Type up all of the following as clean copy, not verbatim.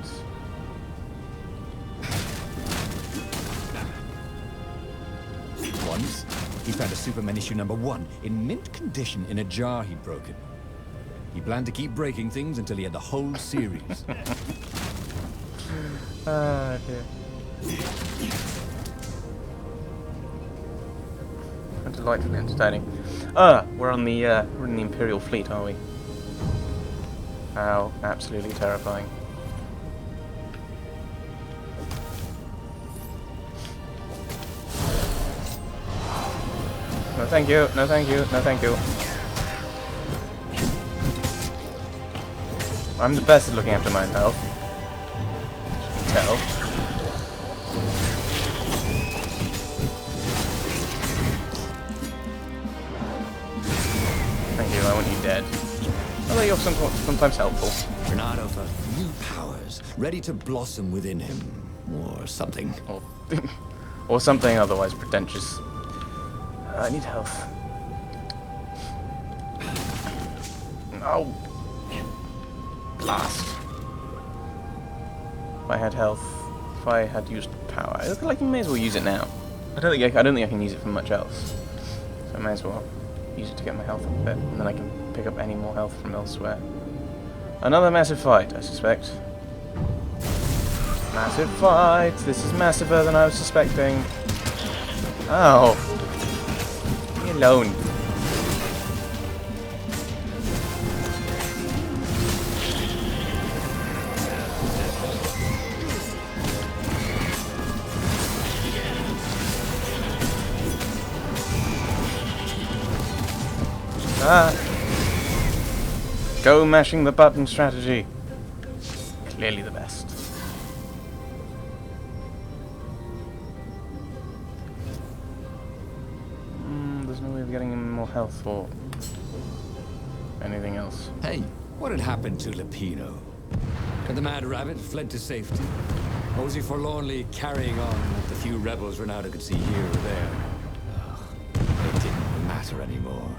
Games. Once, he found a Superman issue #1 in mint condition in a jar he'd broken. He planned to keep breaking things until he had the whole series. Ah, dear. Delightfully entertaining. We're on the Imperial fleet, are we? How absolutely terrifying. No thank you, no thank you, no thank you. I'm the best at looking after my own health. You can tell. Thank you, I want you dead. Although you're sometimes helpful. Bernardo thought new powers ready to blossom within him, or something. Or something otherwise pretentious. I need health. Oh! Blast. If I had health, if I had used power, I look like I may as well use it now. I don't think I can use it for much else. So I may as well use it to get my health up a bit, and then I can pick up any more health from elsewhere. Another massive fight, I suspect. Massive fight! This is massiver than I was suspecting. Oh! Leave me alone. Go mashing the button strategy. Clearly the best. There's no way of getting him more health or anything else. Hey, what had happened to Lupino? Had the Mad Rabbit fled to safety? Or was he forlornly carrying on with the few rebels Ronaldo could see here or there? Ugh, it didn't matter anymore.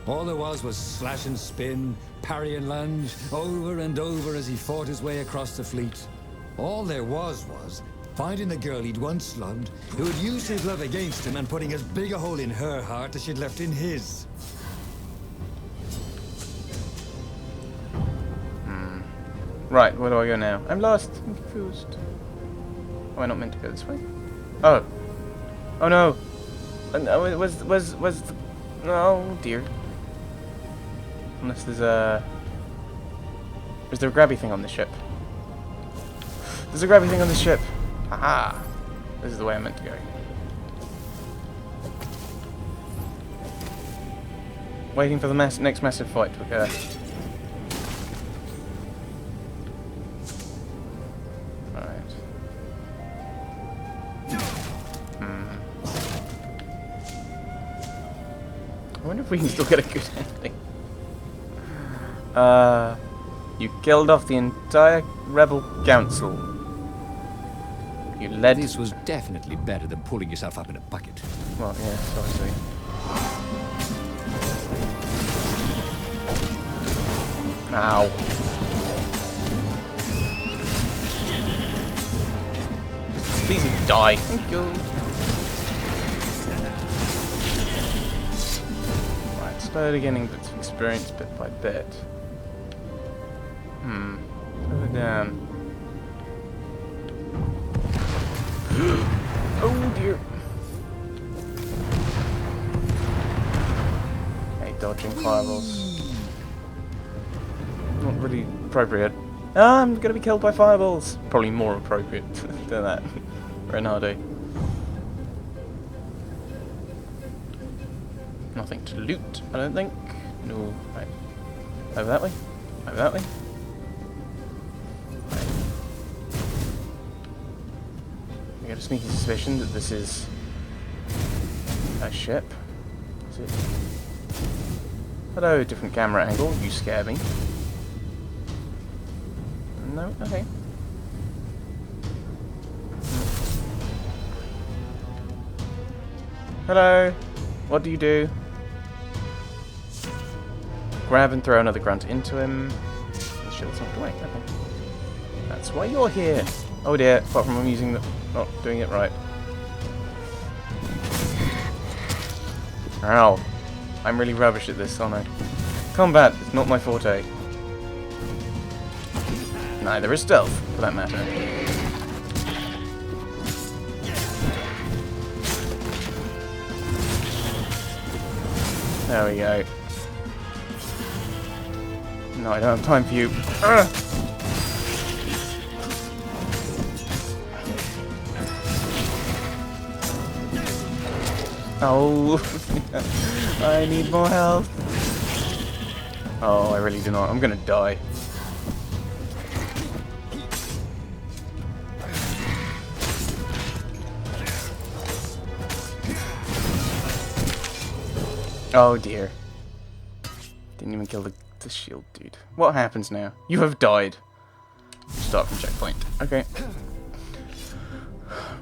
All there was slash and spin, parry and lunge, over and over as he fought his way across the fleet. All there was finding the girl he'd once loved, who had used his love against him and putting as big a hole in her heart as she'd left in his. Right, where do I go now? I'm lost. I'm confused. Am I not meant to go this way? Oh. Oh no. No, it was the... Oh dear. Unless there's a... Is there a grabby thing on this ship? There's a grabby thing on this ship. Aha. This is the way I meant to go. Waiting for the next massive fight to occur. I wonder if we can still get a good ending. You killed off the entire rebel council. You led... This was definitely better than pulling yourself up in a bucket. Well, yes, obviously. Ow. Please die. Thank you. Slowly getting bits of experience bit by bit. Further down. Oh dear. Hey, dodging fireballs. Not really appropriate. I'm gonna be killed by fireballs. Probably more appropriate than that. Renardo. Nothing to loot, I don't think. No. Right. Over that way. Over that way. Right. I get a sneaky suspicion that this is a ship. Is it? Hello, different camera angle. You scare me. No? Okay. Hello. What do you do? Grab and throw another grunt into him. The shield's knocked away. Okay. That's why you're here. Oh dear, apart from I'm using the... not doing it right. Ow. I'm really rubbish at this, aren't I? Combat is not my forte. Neither is stealth, for that matter. There we go. No, I don't have time for you. Ugh. Oh, I need more health. Oh, I really do not. I'm gonna die. Oh dear. Didn't even kill the shield dude. What happens now? You have died. Start from checkpoint. Okay.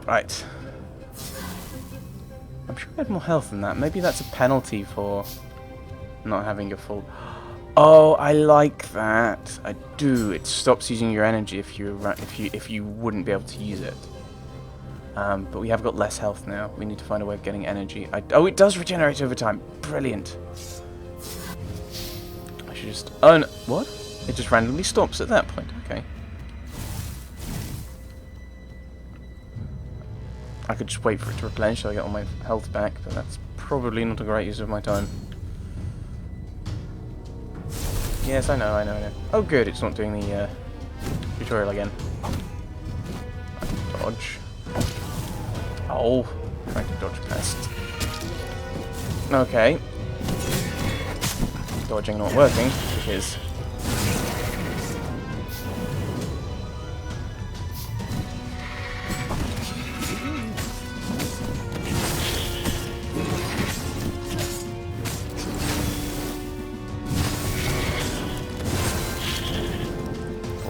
Right. I'm sure I had more health than that. Maybe that's a penalty for not having your full... Oh, I like that. I do. It stops using your energy if you wouldn't be able to use it. But we have got less health now. We need to find a way of getting energy. Oh, it does regenerate over time. Brilliant. I should just... Oh, no. What? It just randomly stops at that point. Okay. I could just wait for it to replenish so I get all my health back, but that's probably not a great use of my time. Yes, I know. Oh good, it's not doing the tutorial again. Dodge. Oh, trying to dodge past. Okay. Dodging not working, which is...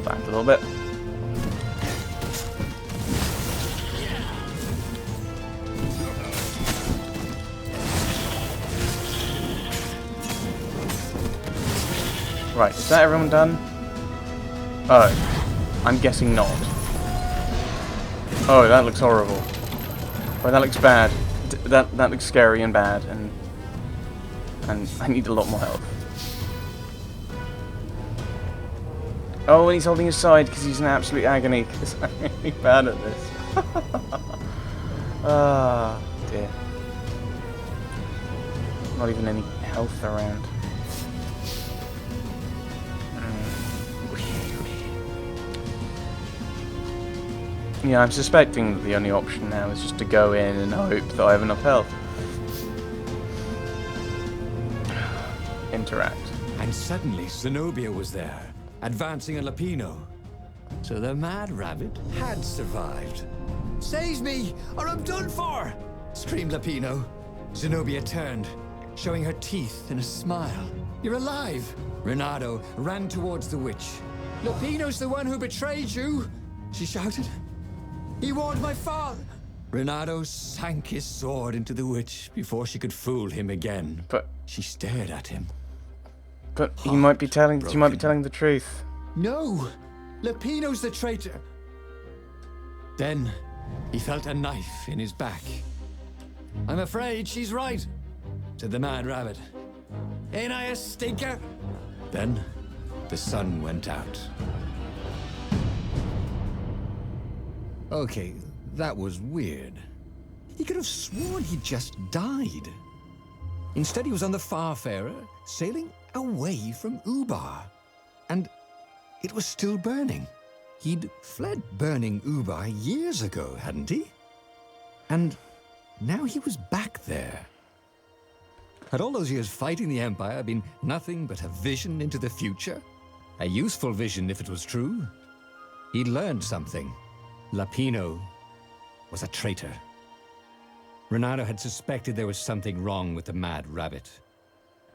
back a little bit. Right, is that everyone done? Oh, I'm guessing not. Oh, that looks horrible. Oh, that looks bad. That looks scary and bad, and I need a lot more health. Oh, and he's holding his side because he's in absolute agony because I'm really bad at this. Ah, dear. Not even any health around. Yeah, I'm suspecting that the only option now is just to go in and hope that I have enough health. Interact. And suddenly Zenobia was there, advancing a Lapino. So the mad rabbit had survived. "Save me, or I'm done for!" screamed Lapino. Zenobia turned, showing her teeth in a smile. "You're alive!" Renato ran towards the witch. "Lapino's the one who betrayed you!" she shouted. "He warned my father!" Renato sank his sword into the witch before she could fool him again. But she stared at him. But he might be telling. She might be telling the truth. "No, Lapino's the traitor." Then he felt a knife in his back. "I'm afraid she's right," said the mad rabbit. "Ain't I a stinker?" Then the sun went out. Okay, that was weird. He could have sworn he just died. Instead, he was on the Farfarer, sailing away from Ubar. And it was still burning. He'd fled burning Ubar years ago, hadn't he? And now he was back there. Had all those years fighting the Empire been nothing but a vision into the future? A useful vision if it was true. He'd learned something. Lapino was a traitor. Renato had suspected there was something wrong with the mad rabbit.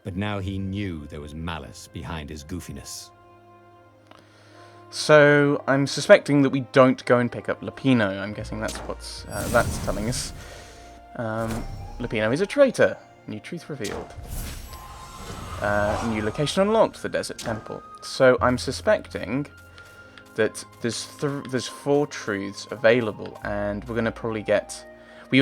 But now he knew there was malice behind his goofiness. So I'm suspecting that we don't go and pick up Lapino. I'm guessing that's what's that's telling us. Lapino is a traitor. New truth revealed. New location unlocked, the Desert Temple. So I'm suspecting that there's 4 truths available, and we would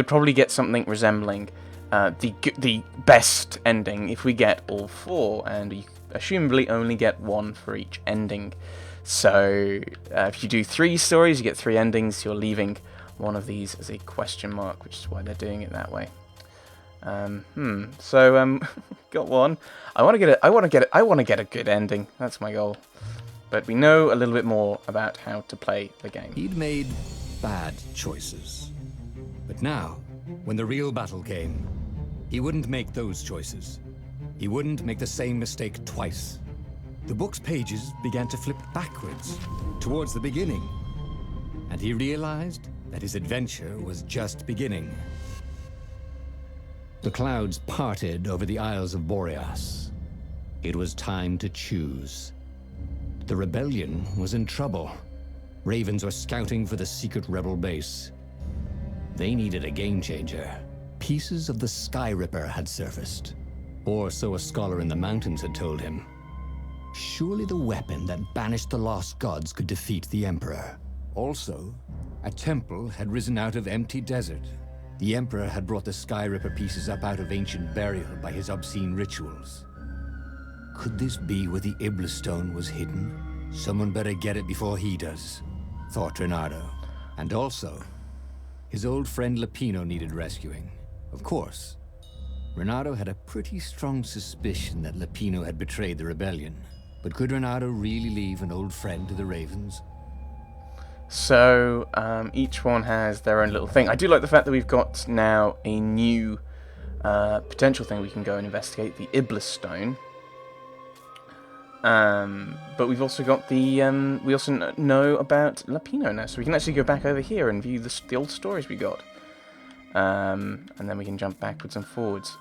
probably get something resembling the best ending if we get all 4, and you assumably only get 1 for each ending. So if you do 3 stories, you get 3 endings. You're leaving one of these as a question mark, which is why they're doing it that way. So got one. I want to get a good ending. That's my goal. But we know a little bit more about how to play the game. He'd made bad choices. But now, when the real battle came, he wouldn't make those choices. He wouldn't make the same mistake twice. The book's pages began to flip backwards, towards the beginning. And he realized that his adventure was just beginning. The clouds parted over the Isles of Boreas. It was time to choose. The rebellion was in trouble. Ravens were scouting for the secret rebel base. They needed a game changer. Pieces of the Sky Ripper had surfaced. Or so a scholar in the mountains had told him. Surely the weapon that banished the lost gods could defeat the Emperor. Also, a temple had risen out of empty desert. The Emperor had brought the Sky Ripper pieces up out of ancient burial by his obscene rituals. Could this be where the Iblis stone was hidden? Someone better get it before he does, thought Reynardo. And also, his old friend Lapino needed rescuing. Of course, Reynardo had a pretty strong suspicion that Lapino had betrayed the rebellion. But could Reynardo really leave an old friend to the Ravens? So, each one has their own little thing. I do like the fact that we've got now a new potential thing we can go and investigate, the Iblis Stone. But we've also got the, we also know about Lapino now, so we can actually go back over here and view the old stories we got. And then we can jump backwards and forwards.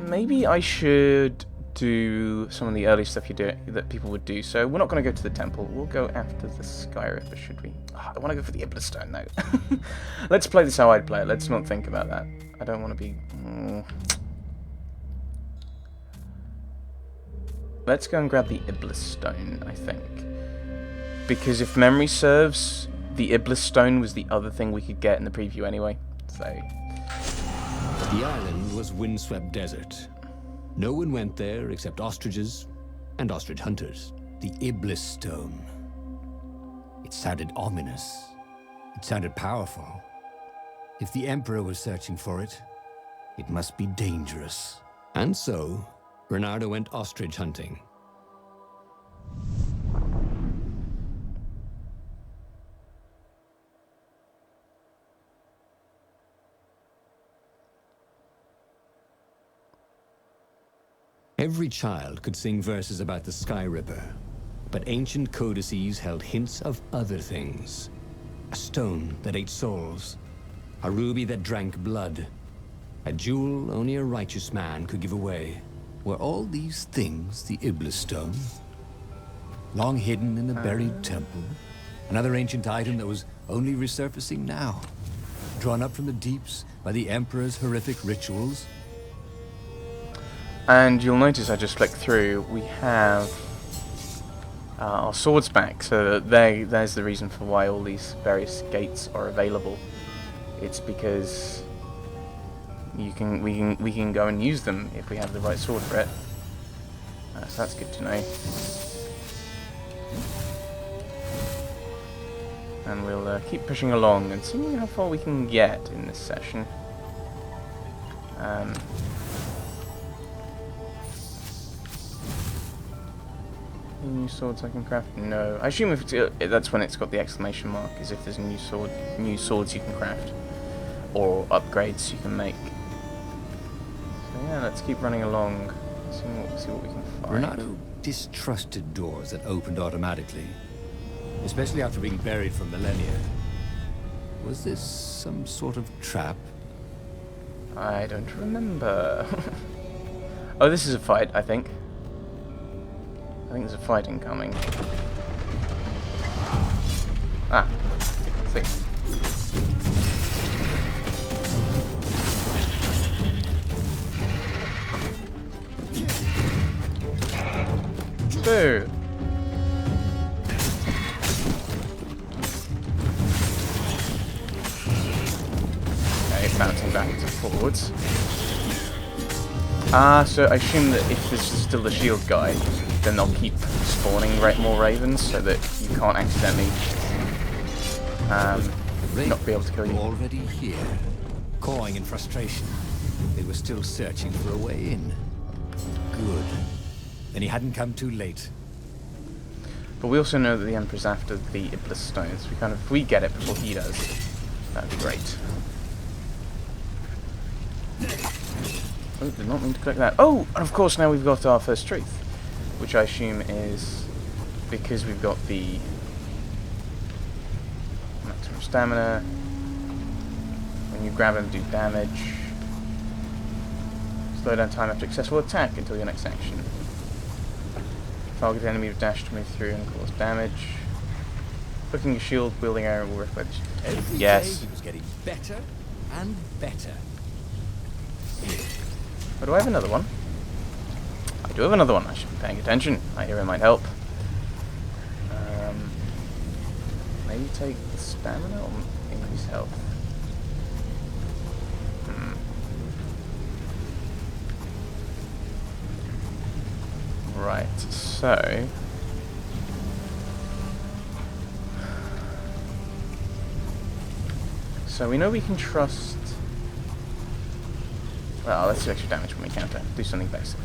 Maybe I should do some of the early stuff that people would do. So we're not going to go to the temple. We'll go after the Sky Ripper, should we? Oh, I want to go for the Iblis Stone, though. Let's play this how I'd play it. Let's not think about that. I don't want to be... Let's go and grab the Iblis Stone, I think. Because if memory serves, the Iblis Stone was the other thing we could get in the preview anyway. So... The island was windswept desert. No one went there except ostriches and ostrich hunters. The Iblis Stone. It sounded ominous. It sounded powerful. If the Emperor was searching for it, it must be dangerous. And so, Reynardo went ostrich hunting. Every child could sing verses about the Sky Ripper, but ancient codices held hints of other things. A stone that ate souls, a ruby that drank blood, a jewel only a righteous man could give away. Were all these things the Iblis Stone? Long hidden in a buried temple? Another ancient item that was only resurfacing now? Drawn up from the deeps by the Emperor's horrific rituals? And you'll notice I just flicked through, we have our swords back, so there's the reason for why all these various gates are available. It's because we can go and use them if we have the right sword for it. So that's good to know. And we'll keep pushing along and seeing how far we can get in this session. New swords I can craft? No. I assume if that's when it's got the exclamation mark, is if there's a new swords you can craft. Or upgrades you can make. So yeah, let's keep running along. See what we can find. Reynardo distrusted doors that opened automatically. Especially after being buried for millennia. Was this some sort of trap? I don't remember. Oh, this is a fight, I think. I think there's a fight incoming. Ah, see. Boo! bouncing backwards and forwards. Ah, so I assume that if this is still the shield guy, then they'll keep spawning more ravens so that you can't accidentally not be able to kill you. Already here, cawing in frustration. They were still searching for a way in. Good. Then he hadn't come too late. But we also know that the Emperor's after the Iblis stones. If we get it before he does, that'd be great. Oh, did not mean to click that. Oh, and of course now we've got our first truth, which I assume is because we've got the maximum stamina. When you grab him, do damage. Slow down time after successful attack until your next action. Target enemy with dash to move through and cause damage. Hooking a shield, wielding arrow will work by the Every yes. day he was getting better and better. Oh, do I have another one? I do have another one. I should be paying attention. I hear it might help. Maybe take the stamina or increase health. Right, so we know we can trust. Well, let's do extra damage when we counter. Do something basic.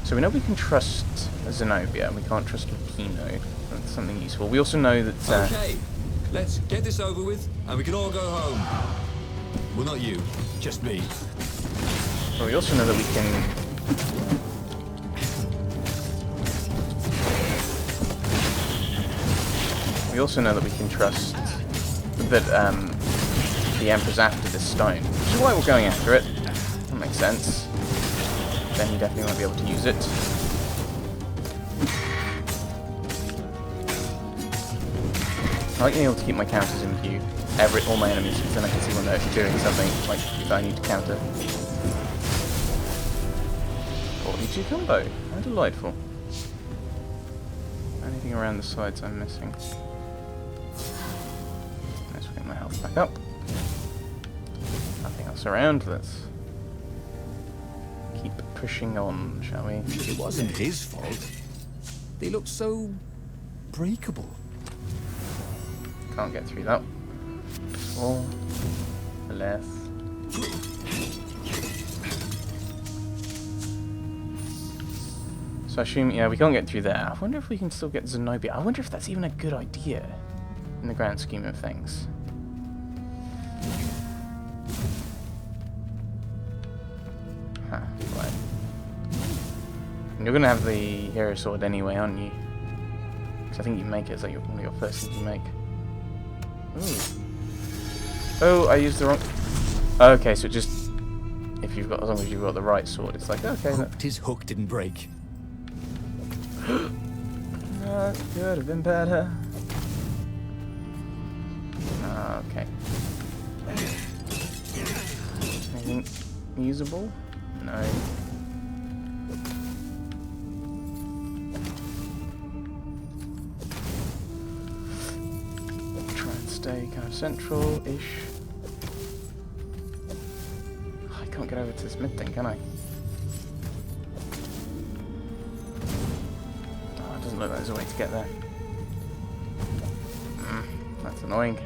So we know we can trust Zenobia, and we can't trust Lupino. That's something useful. We also know that. Okay, let's get this over with, and we can all go home. Well, not you, just me. Well, we also know that we can. We also know that we can trust that the Emperor's after this stone, which is why we're going after it. That makes sense. Then you definitely won't be able to use it. I like being able to keep my counters in view. All my enemies, because then I can see when they're actually doing something, like if I need to counter. 42 combo. How delightful. Anything around the sides I'm missing? Let's get my health back up. Nothing else around. Let's keep pushing on, shall we? It wasn't his fault. They looked so breakable. Can't get through that. Or less. So I assume, yeah, we can't get through there. I wonder if we can still get Zenobia. I wonder if that's even a good idea in the grand scheme of things. Huh, right. And you're gonna have the hero sword anyway, aren't you? Because I think you make it as like one of your first things you make. Ooh. Oh, I used the wrong. Okay, so just if you've got, as long as you've got the right sword, it's like okay. Hoped his hook didn't break. That could have been better. Okay. Anything usable? No. Try and stay kind of central-ish. I can't get over to this mid thing, can I? Oh, it doesn't look like there's a way to get there. That's annoying.